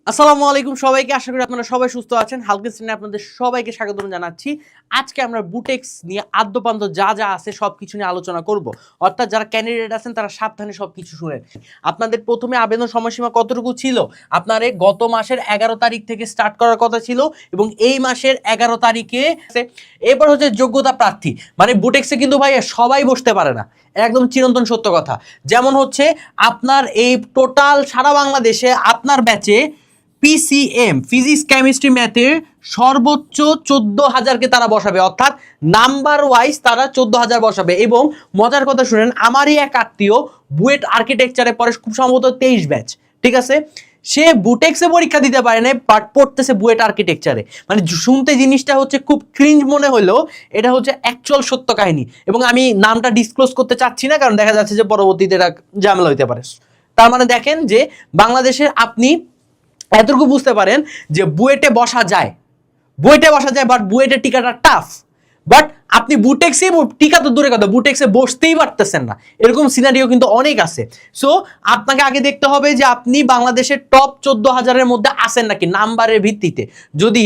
আসসালামু আলাইকুম সবাইকে, আশা করি আপনারা সবাই সুস্থ আছেন। হালকা স্ক্রিনে আপনাদের সবাইকে স্বাগতম জানাচ্ছি। আজকে আমরা বুটেক্স নিয়ে আদ্যপান্ত যা যা আছে সবকিছু নিয়ে আলোচনা করব। অর্থাৎ যারা ক্যান্ডিডেট আছেন তারা সাবধানে সবকিছু শুনেন। আপনাদের প্রথমে আবেদন সময়সীমা কতটুকু ছিল? আপনার গত মাসের 11 তারিখ থেকে স্টার্ট করার কথা ছিল এবং এই মাসের 11 তারিখে। এরপর হচ্ছে যোগ্যতা প্রার্থী, মানে বুটেক্সে কিন্তু ভাই সবাই বসতে পারে না, একদম চিরন্তন সত্য কথা। যেমন হচ্ছে আপনার এই টোটাল সারা বাংলাদেশে আপনার ব্যাচে পিসিএম ফিজিক্স কেমিস্ট্রি ম্যাথের সর্বোচ্চ 14,000কে তারা বসাবে, অর্থাৎ নাম্বার ওয়াইজ তারা 14,000 বসাবে। এবং মজার কথা শুনেন, আমারই এক আত্মীয় বুয়েট আর্কিটেকচারে পরে, খুব সম্ভবত 23 ব্যাচ, ঠিক আছে, সে বুটেক্সে পরীক্ষা দিতে পারে না, বাট পড়তেছে বুয়েট আর্কিটেকচারে। মানে শুনতে জিনিসটা হচ্ছে খুব ক্রিঞ্জ মনে হলেও এটা হচ্ছে অ্যাকচুয়াল সত্য কাহিনী। এবং আমি নামটা ডিসক্লোজ করতে চাচ্ছি না, কারণ দেখা যাচ্ছে যে পরবর্তীতে এটা ঝামেলা হইতে পারে। তার মানে দেখেন যে বাংলাদেশের আপনি এতটুকু বুঝতে পারেন যে বুয়েটে বসা যায়, বাট বুয়েটের টিকাটা টাফ। বাট আপনি বুটেক্সে টিকা তো দূরে কথা, বুটেক্সে বসতেই পারতেছেন না, এরকম সিনারিও কিন্তু অনেক আছে। সো আপনাকে আগে দেখতে হবে যে আপনি বাংলাদেশের টপ 14,000-এর মধ্যে আসেন নাকি নাম্বারের ভিত্তিতে। যদি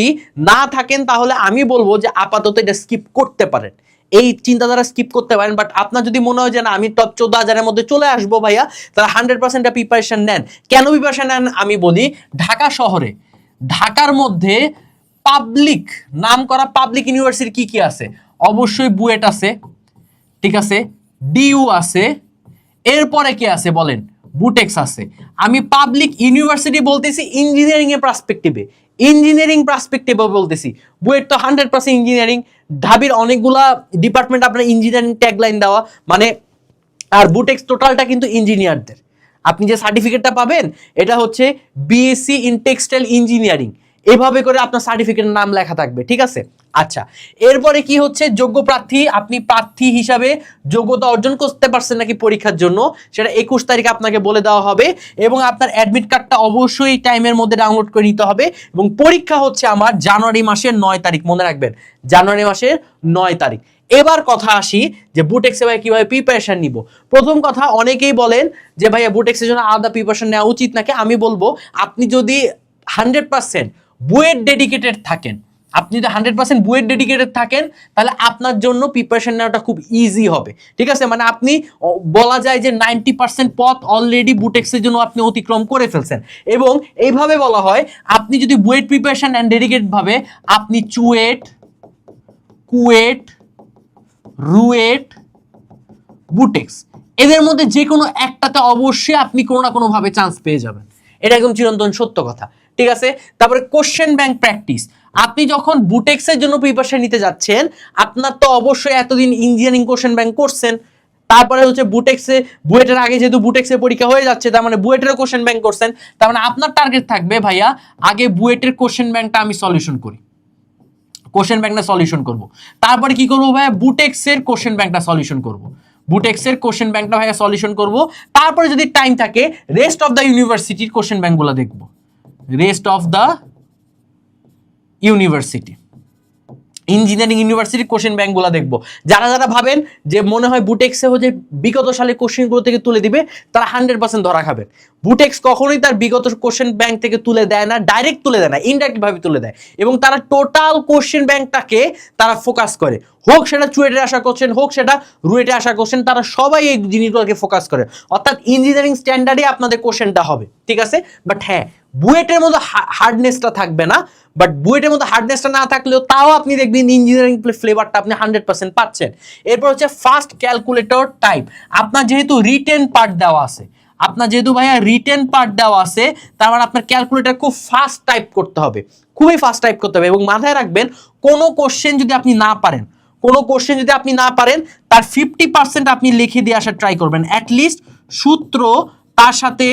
না থাকেন তাহলে আমি বলবো যে আপাতত এটা স্কিপ করতে পারেন, এই চিন্তাধারা স্কিপ করতে পারেন। বাট আপনার যদি মনে হয় যে না আমি টপ 14,000-এর মধ্যে চলে আসবো ভাইয়া, তাহলে 100% প্রিপারেশন নেন। কেন প্রিপারেশন নেন আমি বলি। ঢাকা শহরে, ঢাকার মধ্যে পাবলিক নাম করা পাবলিক ইউনিভার্সিটি কি কি আছে? অবশ্যই বুয়েট আছে, ঠিক আছে, ডিইউ আছে, এরপরে কি আছে বলেন? বুটেক্স আছে। আমি পাবলিক ইউনিভার্সিটি বলতেছি ইঞ্জিনিয়ারিং এর পার্সপেক্টিভে বলতেছি। বুয়েট তো 100% ইঞ্জিনিয়ারিং, ঢাবির অনেকগুলা ডিপার্টমেন্ট আপনার ইঞ্জিনিয়ারিং ট্যাগলাইন দেওয়া, মানে আর বুটেক্স টোটালটা কিন্তু ইঞ্জিনিয়ারদের। আপনি যে সার্টিফিকেটটা পাবেন এটা হচ্ছে বিএসসি ইন টেক্সটাইল ইঞ্জিনিয়ারিং, এভাবে করে আপনার সার্টিফিকেটের নাম লেখা থাকবে, ঠিক আছে। আচ্ছা, এরপরে কি হচ্ছে যোগ্য প্রার্থী, আপনি প্রার্থী হিসাবে যোগ্যতা অর্জন করতে পারছেন নাকি পরীক্ষার জন্য, সেটা 21 তারিখে আপনাকে বলে দেওয়া হবে। এবং আপনার অ্যাডমিট কার্ডটা অবশ্যই টাইমের মধ্যে ডাউনলোড করে নিতে হবে। এবং পরীক্ষা হচ্ছে আমার জানুয়ারি মাসের 9 তারিখ, মনে রাখবেন, জানুয়ারি মাসের 9 তারিখ। এবার কথা আসি যে বুটেক্সে ভাই কিভাবে প্রিপারেশন নিব। প্রথম কথা, অনেকেই বলেন যে ভাইয়া বুটেক্সের জন্য আলাদা প্রিপারেশন নেওয়া উচিত নাকি। আমি বলবো আপনি যদি 100% বুয়েট ডেডিকেটেড থাকেন, তাহলে আপনার জন্য প্রিপারেশন নেওয়াটা খুব ইজি হবে, ঠিক আছে। মানে আপনি বলা যায় যে 90% পথ অলরেডি বুটেক্সের জন্য আপনি অতিক্রম করে ফেলছেন। এবং এইভাবে বলা হয় আপনি যদি বুয়েট প্রিপারেশন অ্যান্ড ডেডিকেটেড ভাবে আপনি চুয়েট, কুয়েট, রুয়েট, বুটেক্স এদের মধ্যে যে কোনো একটাতে অবশ্যই আপনি কোনো না কোনো ভাবে চান্স পেয়ে যাবেন, এটা একদম চিরন্তন সত্য কথা, ঠিক আছে। তারপরে কোশ্চেন ব্যাংক প্র্যাকটিস, আপনি যখন বুটেক্সের জন্য প্রিপারেশন নিতে যাচ্ছেন, আপনার তো অবশ্যই এতদিন ইঞ্জিনিয়ারিং কোশ্চেন ব্যাংক করছেন, তারপরে হচ্ছে বুটেক্সে, বুয়েটের আগে যেহেতু বুটেক্সের পরীক্ষা হয়ে যাচ্ছে, তার মানে বুয়েটেরও কোশ্চেন ব্যাংক করছেন। তার মানে আপনার টার্গেট থাকবে ভাইয়া আগে বুয়েটের কোশ্চেন ব্যাংকটা আমি সলিউশন করি, কোশ্চেন ব্যাংকটা সলিউশন করব। তারপরে কি করবো ভাইয়া, বুটেক্সের কোশ্চেন ব্যাংকটা সলিউশন করব, ভাইয়া সলিউশন করব। তারপরে যদি টাইম থাকে রেস্ট অফ দ্য ইউনিভার্সিটির কোশ্চেন ব্যাংকগুলো দেখব, ইঞ্জিনিয়ারিং ইউনিভার্সিটির কোশ্চেন ব্যাংকগুলো দেখবো। যারা যারা ভাবেন যে মনে হয় বুটেক্সে হচ্ছে বিগত সালে কোশ্চেনগুলো থেকে তুলে দিবে, তারা 100% ধরা খাবেন। বুটেক্স কখনোই তার বিগত কোশ্চেন ব্যাংক থেকে তুলে দেয় না, ডাইরেক্ট তুলে দেয় না, ইনডাইরেক্ট ভাবে তুলে দেয়। এবং তারা টোটাল কোশ্চেন ব্যাংকটাকে তারা ফোকাস করে, হোক সেটা চুয়েটে আসা কোশ্চেন, হোক সেটা রুয়েটে আসা কোশ্চেন, তারা সবাই এই জিনিসগুলোকে ফোকাস করে। অর্থাৎ ইঞ্জিনিয়ারিং স্ট্যান্ডার্ডে আপনাদের কোশ্চেনটা হবে, ঠিক আছে। বাট হ্যাঁ, বুয়েটের মধ্যে হার্ডনেসটা থাকবে না, বাট বুয়েটের মধ্যে হার্ডনেসটা না থাকলেও তাও আপনি দেখবেন ইঞ্জিনিয়ারিং ফ্লেভারটা আপনি 100% পাচ্ছেন। এরপর হচ্ছে ফাস্ট ক্যালকুলেটর টাইপ, আপনার যেহেতু রিটেন পার্ট দেওয়া আছে, তার মানে আপনার ক্যালকুলেটর খুব ফাস্ট টাইপ করতে হবে, খুবই ফাস্ট টাইপ করতে হবে। এবং মাথায় রাখবেন কোনো কোশ্চেন যদি আপনি না পারেন, তার 50% আপনি লিখে দিয়ে আসার ট্রাই করবেন, অ্যাটলিস্ট সূত্র, তার সাথে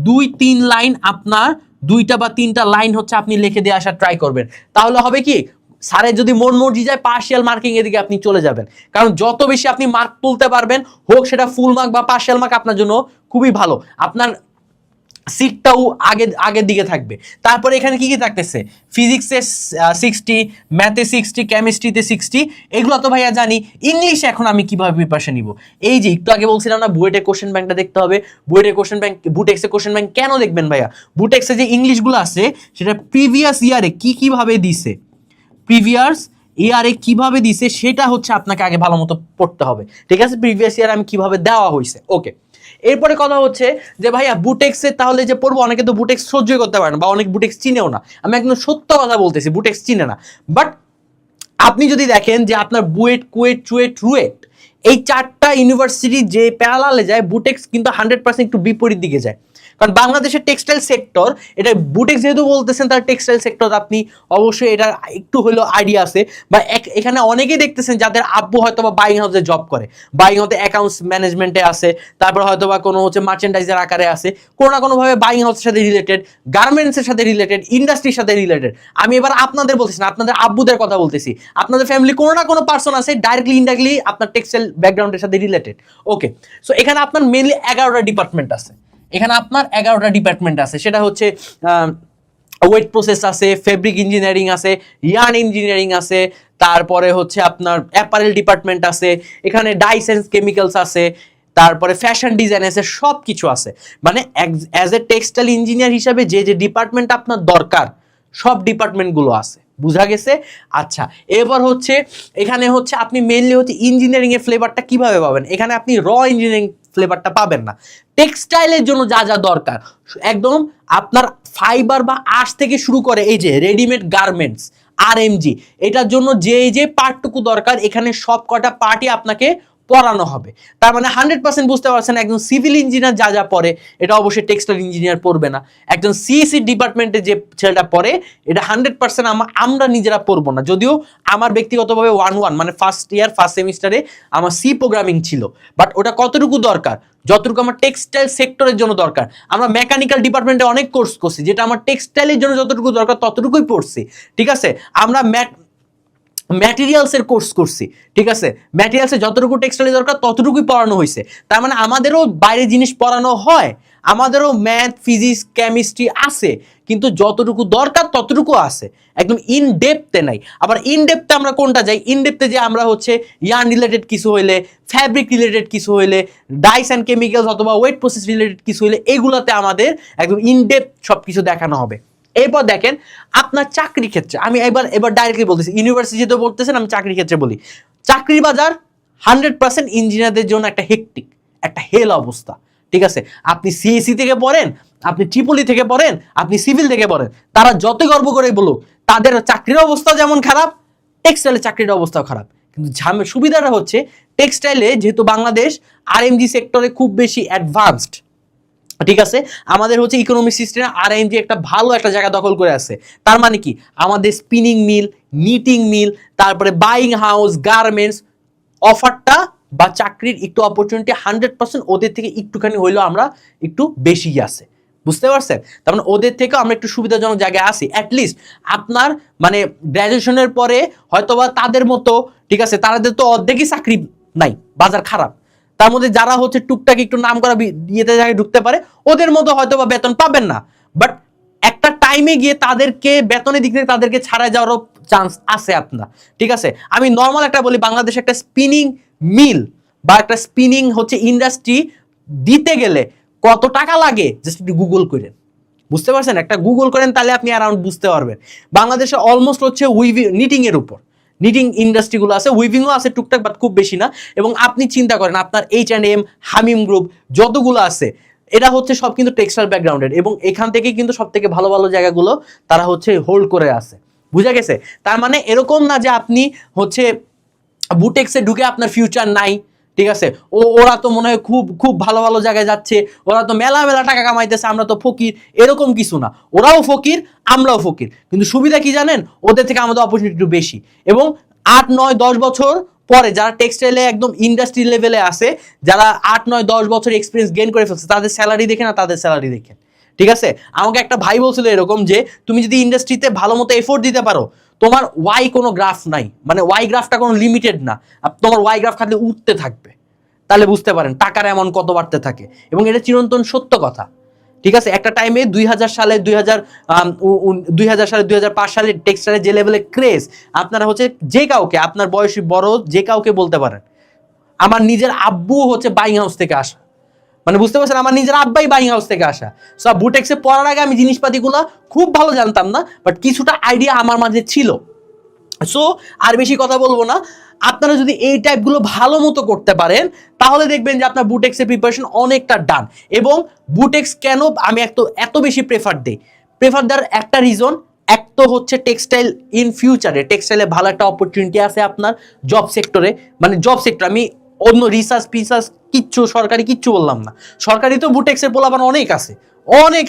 2-3 লাইন, আপনার 2টা বা 3টা লাইন হচ্ছে আপনি লিখে দিয়ে আসার ট্রাই করবেন। তাহলে হবে কি, স্যারের যদি মন মর্জি যায় পার্শিয়াল মার্কিং এদিকে আপনি চলে যাবেন। কারণ যত বেশি আপনি মার্ক তুলতে পারবেন, হোক সেটা ফুল মার্ক বা পার্শিয়াল মার্ক, আপনার জন্য খুবই ভালো। আপনার সিটটাও আগের দিকে থাকবে। তারপরে এখানে কি কি থাকতেছে, ফিজিক্সে 60, ম্যাথে 60, কেমিস্ট্রিতে 60, এগুলো তো ভাইয়া জানি। ইংলিশে এখন আমি কিভাবে প্রিপারেশন নিব? এই যে একটু আগে বলছিলাম না, বুয়েটের কোশ্চেন ব্যাংকটা দেখতে হবে। বুয়েটের কোশ্চেন ব্যাংক, বুটেক্সের কোশ্চেন ব্যাংক কেন দেখবেন ভাইয়া? বুটেক্সে যে ইংলিশগুলো আছে সেটা প্রিভিয়াস ইয়ারে কিভাবে দিছে, প্রিভিয়াস ইয়ারে কিভাবে দিছে সেটা হচ্ছে আপনাকে আগে ভালো মতো পড়তে হবে, ঠিক আছে? প্রিভিয়াস ইয়ারে আমি কিভাবে দেওয়া হয়েছে, ওকে। এরপরে কথা হচ্ছে যে ভাইয়া বুটেক্সে তাহলে যে পড়বো, অনেকে তো বুটেক্স সহ্য করতে পারে না বা অনেক বুটেক্স চিনেও না। আমি একদম সত্য কথা বলতেছি, বুটেক্স চিনে না। বাট আপনি যদি দেখেন যে আপনার বুয়েট, কুয়েট, চুয়েট, রুয়েট, এই 4টা ইউনিভার্সিটি যে প্যারালালে যায়, বুটেক্স কিন্তু 100% একটু বিপরীত দিকে যায়। কারণ বাংলাদেশের টেক্সটাইল সেক্টর, এটা বুটেক্স যেহেতু বলতেছেন তার টেক্সটাইল সেক্টর, আপনি অবশ্যই এটা একটু হলেও আইডিয়া আছে। বা এখানে অনেকেই দেখতেছেন যাদের আব্বু হয়তো বা বাইং হাউসে জব করে, বাইং হাউসে অ্যাকাউন্টস ম্যানেজমেন্টে আছে, তারপর হয়তো বা কোনো হচ্ছে মার্চেন্ডাইজার আকারে আছে, কোনো না কোনোভাবে বাইং হাউসের সাথে রিলেটেড, গার্মেন্টসের সাথে রিলেটেড, ইন্ডাস্ট্রির সাথে রিলেটেড। আমি এবার আপনাদের বলতেছি না, আপনাদের আব্বুদের কথা বলতেছি। আপনাদের ফ্যামিলি কোনো না কোনো পার্সন আছে ডাইরেক্টলি ইনডাইরেক্টলি আপনার টেক্সটাইল ব্যাকগ্রাউন্ডের সাথে রিলেটেড, ওকে। সো এখানে আপনার মেনলি 11টা ডিপার্টমেন্ট আছে, এখানে আপনার 11টা ডিপার্টমেন্ট আছে। সেটা হচ্ছে ওয়েট প্রসেস আছে, ফেব্রিক ইঞ্জিনিয়ারিং আছে, ইয়ার্ন ইঞ্জিনিয়ারিং আছে, তারপরে হচ্ছে আপনার অ্যাপারেল ডিপার্টমেন্ট আছে, এখানে ডাইস এন্ড কেমিক্যালস আছে, তারপরে ফ্যাশন ডিজাইন আছে, সব কিছু আছে। মানে অ্যাজ এ টেক্সটাইল ইঞ্জিনিয়ার হিসাবে যে যে ডিপার্টমেন্ট আপনার দরকার, সব ডিপার্টমেন্টগুলো আছে। বুঝা গেছে? আচ্ছা, এবার হচ্ছে এখানে হচ্ছে আপনি মেইনলি হচ্ছে ইঞ্জিনিয়ারিং এর ফ্লেভারটা কিভাবে পাবেন? এখানে আপনি র ইঞ্জিনিয়ারিং ফ্লেভারটা পাবেন না। টেক্সটাইলের জন্য যা যা দরকার একদম আপনার ফাইবার বা আঁশ থেকে শুরু করে এই যে রেডিমেড গার্মেন্টস, আরএমজি, এটার জন্য যে পার্টটুকু দরকার এখানে সব কটা পার্টই আপনাকে পড়ানো হবে। তার মানে 100% বুঝতে পারছেন, একজন সিভিল ইঞ্জিনিয়ার যা যা পড়ে এটা অবশ্যই টেক্সটাইল ইঞ্জিনিয়ার পড়বে না। একজন সিএসি ডিপার্টমেন্টে যে ছেলেটা পড়ে এটা 100% আমরা নিজেরা পড়বো না। যদিও আমার ব্যক্তিগতভাবে 1-1 মানে ফার্স্ট ইয়ার ফার্স্ট সেমিস্টারে আমার সি প্রোগ্রামিং ছিল, বাট ওটা কতটুকু দরকার, যতটুকু আমার টেক্সটাইল সেক্টরের জন্য দরকার। আমরা মেকানিক্যাল ডিপার্টমেন্টে অনেক কোর্স করছি, যেটা আমার টেক্সটাইলের জন্য যতটুকু দরকার ততটুকুই পড়ছি, ঠিক আছে? আমরা ম্যাটেরিয়ালসের কোর্স করছি, ঠিক আছে? ম্যাটেরিয়ালসে যতটুকু টেক্সটাইলের দরকার ততটুকুই পড়ানো হয়েছে। তার মানে আমাদেরও বাইরে জিনিস পড়ানো হয়, আমাদেরও ম্যাথ, ফিজিক্স, কেমিস্ট্রি আছে, কিন্তু যতটুকু দরকার ততটুকু আছে, একদম ইন ডেপথে নাই। আবার ইন ডেপথে আমরা কোনটা যাই? ইন ডেপথে যে আমরা হচ্ছে ইয়ার্ন রিলেটেড কিছু হইলে, ফ্যাব্রিক রিলেটেড কিছু হইলে, ডাইস অ্যান্ড কেমিক্যালস অথবা ওয়েট প্রসেস রিলেটেড কিছু হইলে, এগুলোতে আমাদের একদম ইন ডেপথ সব কিছু দেখানো হবে। এরপর দেখেন আপনার চাকরি ক্ষেত্রে, আমি এবার ডাইরেক্টলি বলতেছি, ইউনিভার্সিটিতে পড়তেছেন, আমি চাকরি ক্ষেত্রে বলি। চাকরির বাজার 100% ইঞ্জিনিয়ারদের জন্য একটা হেক্টিক, একটা হেল অবস্থা, ঠিক আছে? আপনি সিএসি থেকে পড়েন, আপনি ট্রিপলি থেকে পড়েন, আপনি সিভিল থেকে পড়েন, তারা যত গর্ব করে বলুক তাদের চাকরির অবস্থা যেমন খারাপ, টেক্সটাইলের চাকরির অবস্থাও খারাপ। কিন্তু সুবিধাটা হচ্ছে টেক্সটাইলে যেহেতু বাংলাদেশ আরএমজি সেক্টরে খুব বেশি অ্যাডভান্সড, ঠিক আছে? আমাদের হচ্ছে ইকোনমিক সিস্টেমে আরএমজি একটা ভালো একটা জায়গা দখল করে আছে। তার মানে কি, আমাদের স্পিনিং মিল, নিটিং মিল, তারপরে বাইং হাউস, গার্মেন্টস অফারটা বা চাকরির একটু অপরচুনিটি 100% ওদের থেকে একটুখানি হইলেও আমরা একটু বেশি আছে, বুঝতে পারছেন? তার মানে ওদের থেকে আমরা একটু সুবিধাজনক জায়গায় আছি। অ্যাটলিস্ট আপনার মানে গ্র্যাজুয়েশনের পরে হয়তোবা তাদের মতো, ঠিক আছে, তাদের তো অর্ধেকই চাকরি নাই, বাজার খারাপ। তার মধ্যে যারা হচ্ছে টুকটাক একটু নাম করা ইয়েতে জায়গায় ঢুকতে পারে, ওদের মতো হয়তো বা বেতন পাবেন না, বাট একটা টাইমে গিয়ে তাদেরকে বেতনের দিক থেকে তাদেরকে ছাড়া যাওয়ারও চান্স আছে আপনার, ঠিক আছে? আমি নর্মাল একটা বলি, বাংলাদেশে একটা স্পিনিং মিল বা একটা স্পিনিং হচ্ছে ইন্ডাস্ট্রি দিতে গেলে কত টাকা লাগে জাস্ট একটু গুগল করেন, বুঝতে পারছেন? একটা গুগল করেন তাহলে আপনি অ্যারাউন্ড বুঝতে পারবেন। বাংলাদেশে অলমোস্ট হচ্ছে নিটিং এর উপর, নিটিং ইন্ডাস্ট্রিগুলো আছে, উইভিংও আছে টুকটাক, বাট খুব বেশি না। এবং আপনি চিন্তা করেন আপনার H&M, হামিম গ্রুপ যতগুলো আছে, এটা হচ্ছে সব কিন্তু টেক্সটাইল ব্যাকগ্রাউন্ডের, এবং এখান থেকে কিন্তু সব থেকে ভালো ভালো জায়গাগুলো তারা হচ্ছে হোল্ড করে আছে, বুঝা গেছে? তার মানে এরকম না যে আপনি হচ্ছে বুটেক্সে ঢুকে আপনার ফিউচার নাই, ঠিক আছে? ওরা তো মনে হয় খুব খুব ভালো ভালো জায়গায় যাচ্ছে, ওরা তো মেলা মেলা টাকা কামাইতেছে, আমরা তো ফকির, এরকম কিছু না। ওরাও ফকির, আমরাও ফকির, কিন্তু সুবিধা কি জানেন? ওদের থেকে আমাদের অপরচুনিটি একটু বেশি। এবং 8, 9, 10 বছর পরে যারা টেক্সটাইলে একদম ইন্ডাস্ট্রি লেভেলে আছে, যারা 8, 9, 10 বছর এক্সপিরিয়েন্স গেইন করে ফেলছে, তাদের স্যালারি দেখে না, তাদের স্যালারি দেখে, ঠিক আছে? আমাকে একটা ভাই বলছিল এরকম যে তুমি যদি ইন্ডাস্ট্রিতে ভালো মতো এফোর্ট দিতে পারো, তোমার ওয়াই কোনো গ্রাফ নাই, মানে ওয়াই গ্রাফটা কোনো লিমিটেড না, তোমার ওয়াই গ্রাফ খালি উঠতে থাকবে। তাহলে বুঝতে পারেন টাকার অ্যামাউন্ট কত বাড়তে থাকে, এবং এটা চিরন্তন সত্য কথা, ঠিক আছে, একটা টাইমে 2000 সালে 2000 সালে 2005 সালে টেক্সটাইলের যে লেভেলে ক্রেজ, আপনারা হচ্ছে যে কাউকে, আপনার বয়সী বড় যে কাউকে বলতে পারেন। আমার নিজের আব্বু হচ্ছে বাইং হাউস থেকে আসা, মানে বুঝতে পারছেন, আমার নিজের আব্বাই বাইং হাউস থেকে আসা। সো বুটেক্সে পড়ার আগে আমি জিনিসপাতিগুলো খুব ভালো জানতাম না, বাট কিছুটা আইডিয়া আমার মাঝে ছিল। সো আর বেশি কথা বলবো না, আপনারা যদি এই টাইপগুলো ভালো মতো করতে পারেন তাহলে দেখবেন যে আপনার বুটেক্সের প্রিপারেশন অনেকটা ডান। এবং বুটেক্স কেন আমি এত বেশি প্রেফার দেওয়ার একটা রিজন, এক তো হচ্ছে টেক্সটাইল ইন ফিউচারে টেক্সটাইলে ভালো একটা অপরচুনিটি আছে আপনার জব সেক্টরে, মানে জব সেক্টর, আমি অন্য রিসার্চ কিচ্ছু সরকারি কিচ্ছু বললাম না, সরকারি তো বুটেক্সের পোলাপান অনেক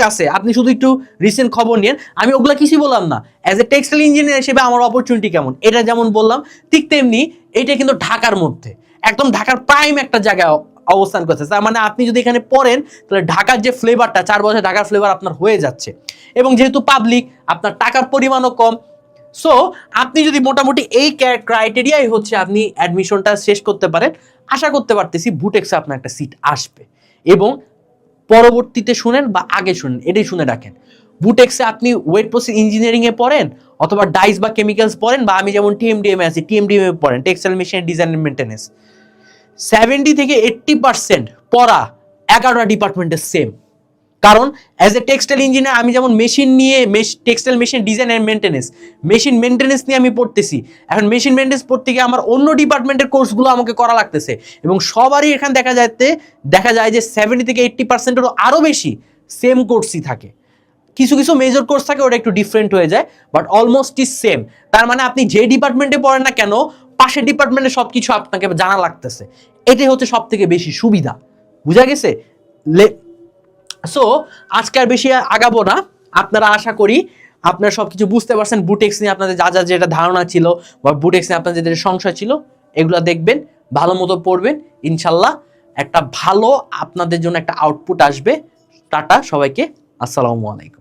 আছে, আপনি শুধু একটু রিসেন্ট খবর নিন, আমি ওগুলা কিছুই বললাম না। অ্যাজ এ টেক্সটাইল ইঞ্জিনিয়ার হিসেবে আমার অপরচুনিটি কেমন, এটা যেমন বললাম, ঠিক তেমনি এটা কিন্তু ঢাকার মধ্যে, একদম ঢাকার প্রাইম একটা জায়গায় অবস্থান করছে। তার মানে আপনি যদি এখানে পড়েন তাহলে ঢাকার যে ফ্লেভারটা, 4 বছর ঢাকার ফ্লেভার আপনার হয়ে যাচ্ছে। এবং যেহেতু পাবলিক, আপনার টাকার পরিমাণও কম, সো আপনি যদি মোটামুটি এই ক্রাইটেরিয়াই হচ্ছে আপনি অ্যাডমিশনটা শেষ করতে পারেন, আশা করতে পারতেছি বুটেক্সে আপনার একটা সিট আসবে। এবং পরবর্তীতে শুনেন বা আগে শুনেন, এটাই শুনে রাখেন, বুটেক্সে আপনি ওয়েট প্রসেস ইঞ্জিনিয়ারিং এ পড়েন অথবা ডাইস বা কেমিক্যালস পড়েন, বা আমি যেমন টিএমডিএম এ আছি টিএমডিএম এ পড়েন, textile machine design and maintenance, 70 থেকে 80% পড়া 11টা ডিপার্টমেন্টের সেম। কারণ অ্যাজ এ টেক্সটাইল ইঞ্জিনিয়ার আমি যেমন মেশিন নিয়ে, textile machine design and machine maintenance নিয়ে আমি পড়তেছি, এখন মেশিন মেনটেনেন্স পড়তে গিয়ে আমার অন্য ডিপার্টমেন্টের কোর্সগুলো আমাকে করা লাগতেছে, এবং সবারই এখানে দেখা যায় যে 70 থেকে 80%-এরও আরও বেশি সেম কোর্সই থাকে। কিছু মেজর কোর্স থাকে, ওটা একটু ডিফারেন্ট হয়ে যায়, বাট অলমোস্ট ইজ সেম। তার মানে আপনি যে ডিপার্টমেন্টে পড়েন না কেন, পাশের ডিপার্টমেন্টে সবকিছু আপনাকে জানা লাগতেছে, এটাই হচ্ছে সব থেকে বেশি সুবিধা। বুঝা গেছে? সো আজকে আর বেশি আগাবো না, আপনারা আশা করি আপনারা সবকিছু বুঝতে পারছেন। বুটেক্স নিয়ে আপনাদের যা যেটা ধারণা ছিল বা বুটেক্স নিয়ে আপনাদের যেটা সংশয় ছিল, এগুলো দেখবেন, ভালো মতো পড়বেন, ইনশাল্লাহ একটা ভালো আপনাদের জন্য একটা আউটপুট আসবে। টাটা সবাইকে, আসসালামু আলাইকুম।